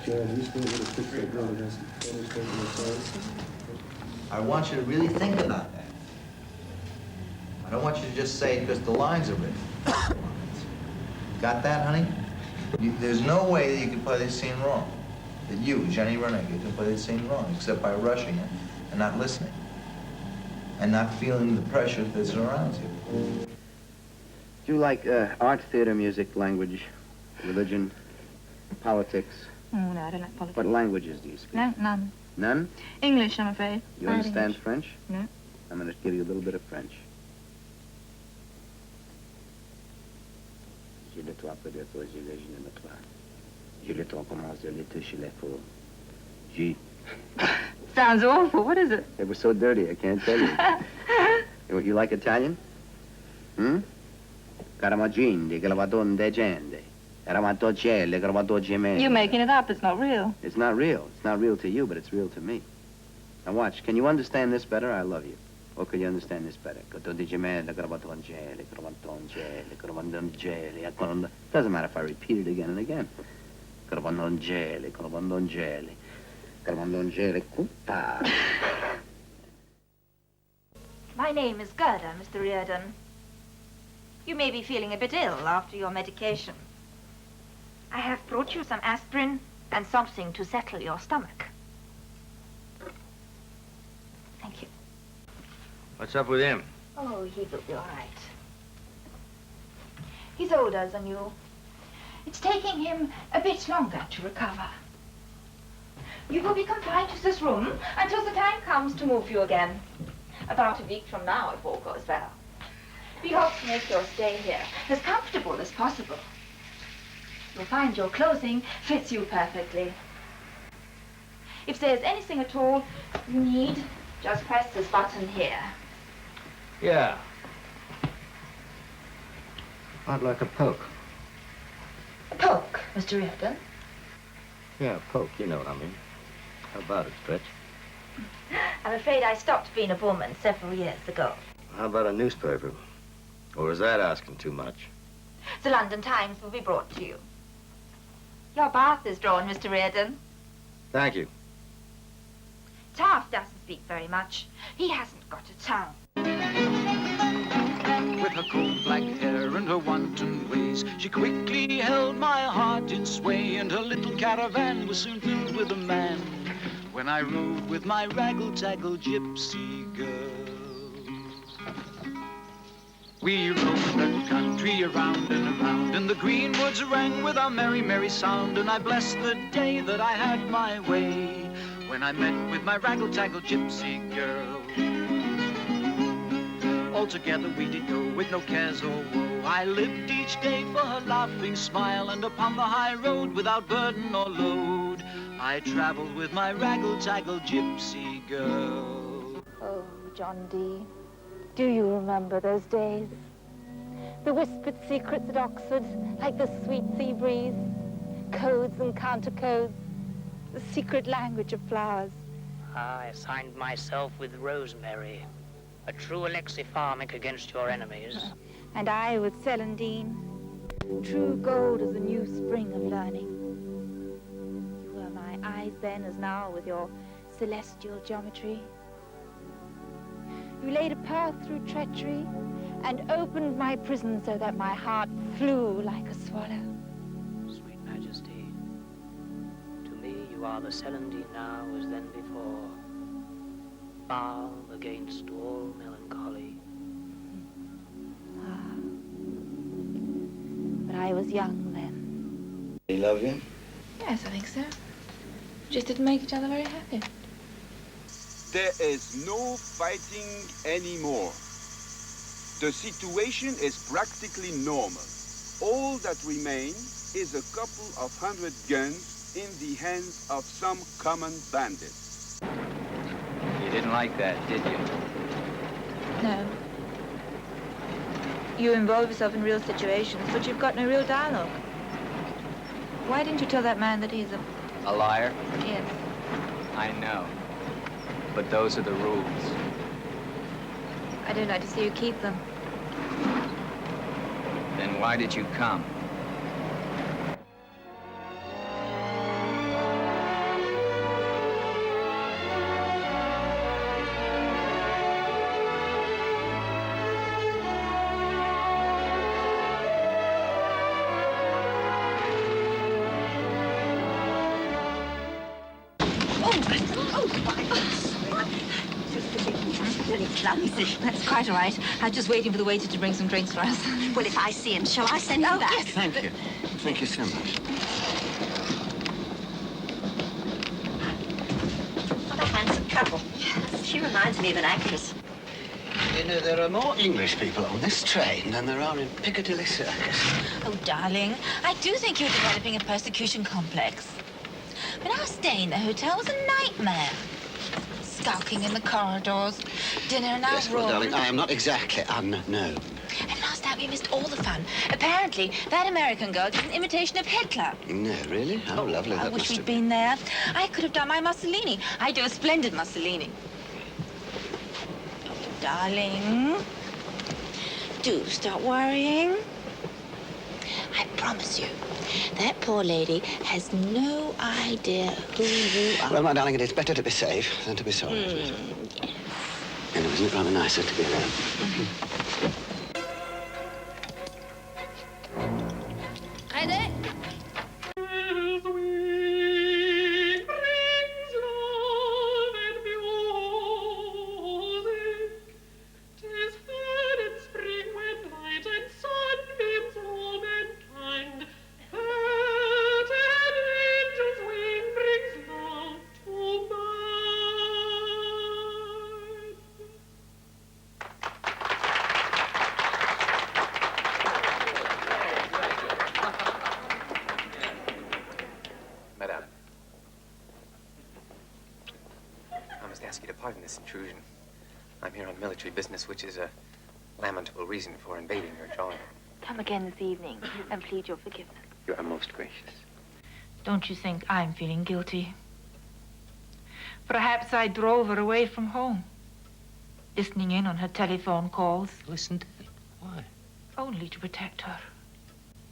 I want you to really think about that. I don't want you to just say it because the lines are written. Got that, honey? There's no way that you can play this scene wrong. That you, Jenny Runacre, can play this scene wrong, except by rushing it and not listening. And not feeling the pressure that surrounds you. Do you like art, theater, music, language, religion, politics? Oh, no, I don't like politics. What languages do you speak? No, none. None? English, I'm afraid. You understand French? No. I'm going to give you a little bit of French. Je le toit peu de toi, je ne me toi. Je le toit commence de le toucher les faux. Sounds awful. What is it? It was so dirty, I can't tell you. You like Italian? Hmm? Caramagin, de Gravadon de Gente. Caramatocelli, Gravadogimene. You're making it up. It's not real. It's not real. It's not real to you, but it's real to me. Now watch. Can you understand this better? I love you. Or can you understand this better? Doesn't matter if I repeat it again and again. My name is Gerda, Mr. Reardon. You may be feeling a bit ill after your medication. I have brought you some aspirin and something to settle your stomach. Thank you. What's up with him? Oh, he will be all right. He's older than you. It's taking him a bit longer to recover. You will be confined to this room until the time comes to move you again. About a week from now, if all goes well. We hope to make your stay here as comfortable as possible. You'll find your clothing fits you perfectly. If there's anything at all you need, just press this button here. Yeah. I'd like a poke. A poke, Mr. Reardon. Yeah, poke. You know what I mean. How about it, Stretch? I'm afraid I stopped being a woman several years ago. How about a newspaper? Or is that asking too much? The London Times will be brought to you. Your bath is drawn, Mr. Reardon. Thank you. Taft doesn't speak very much. He hasn't got a tongue. With her cold black hair and her wanton ways, she quickly held my heart in sway, and her little caravan was soon filled with a man. When I rode with my raggle-taggle gypsy girl, we rode the country around and around, and the green woods rang with our merry, merry sound. And I blessed the day that I had my way, when I met with my raggle-taggle gypsy girl. Altogether we did go with no cares or woe. I lived each day for her laughing smile, and upon the high road without burden or load, I traveled with my raggle-taggle gypsy girl. Oh, John D., do you remember those days? The whispered secrets at Oxford, like the sweet sea breeze. Codes and counter-codes, the secret language of flowers. I signed myself with Rosemary, a true alexipharmic against your enemies. And I with Celandine, true gold as a new spring of learning. You were my eyes then as now with your celestial geometry. You laid a path through treachery and opened my prison so that my heart flew like a swallow. Sweet Majesty, to me you are the Celandine now as then before, balm against all melancholy. Ah. But I was young then. He love you? Yes, I think so. Just didn't make each other very happy. There is no fighting anymore. The situation is practically normal. All that remains is a couple of hundred guns in the hands of some common bandits. You didn't like that, did you? No. You involve yourself in real situations, but you've got no real dialogue. Why didn't you tell that man that he's A liar? Yes. I know. But those are the rules. I don't like to see you keep them. Then why did you come? clumsy. That's quite all right. I'm just waiting for the waiter to bring some drinks for us. Well, if I see him, shall I send him back? Yes. Thank you. Thank you so much. What a handsome couple. She reminds me of an actress. You know, there are more English people on this train than there are in Piccadilly Circus. Oh, darling, I do think you're developing a persecution complex. When our stay in the hotel was a nightmare. Skulking in the corridors, dinner in our Yes, room. well, darling, I am not exactly unknown. And last night we missed all the fun. Apparently, that American girl did an imitation of Hitler. No, really? How lovely I that wish must we'd have been there. I could have done my Mussolini. I do a splendid Mussolini. Oh, darling, do stop worrying. I promise you, that poor lady has no idea who you are. Well, my darling, it is better to be safe than to be sorry. Yes. You know, isn't it rather nicer to be alone? Hi there. Madame, I must ask you to pardon this intrusion. I'm here on military business, which is a lamentable reason for invading your drawing room. Come again this evening and plead your forgiveness. You are most gracious. Don't you think I'm feeling guilty? Perhaps I drove her away from home, listening in on her telephone calls, Listened in? Why? only to protect her.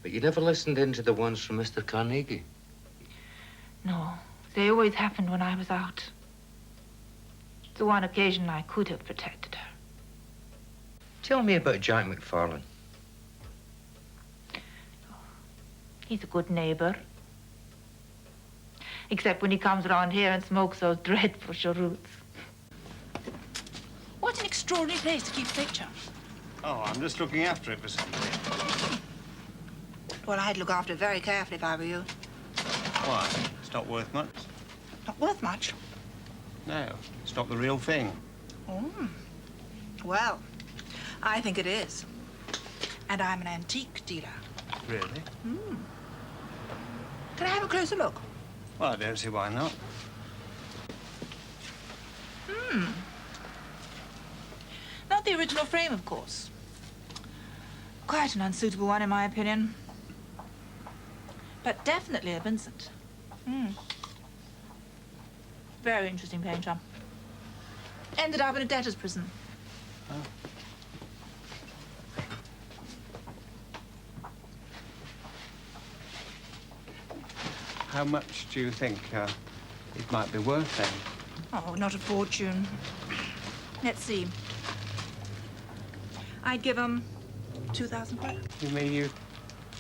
But you never listened in to the ones from Mr. Carnegie. No, they always happened when I was out. The one occasion I could have protected her. Tell me about Jack McFarlane. He's a good neighbor. Except when he comes around here and smokes those dreadful cheroots. What an extraordinary place to keep a picture. Oh, I'm just looking after it for somebody. Well, I'd look after it very carefully if I were you. Why? It's not worth much. Not worth much. No, it's not the real thing. Oh. Well, I think it is. And I'm an antique dealer. Really? Can I have a closer look? Well, I don't see why not. Not the original frame, of course. Quite an unsuitable one, in my opinion. But definitely a Vincent. Very interesting painter. Ended up in a debtor's prison. How much do you think it might be worth then? Oh, not a fortune. Let's see. I'd give him 2,000 for it. You mean you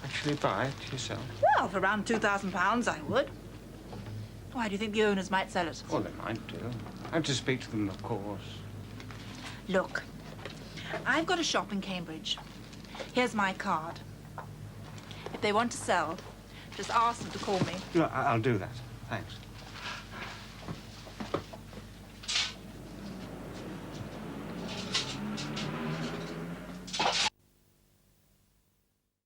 actually buy it yourself? Well, for around £2,000, I would. Why do you think the owners might sell it? Well, they might do. I have to speak to them, of course. Look, I've got a shop in Cambridge. Here's my card. If they want to sell, just ask them to call me. Look, I'll do that. Thanks.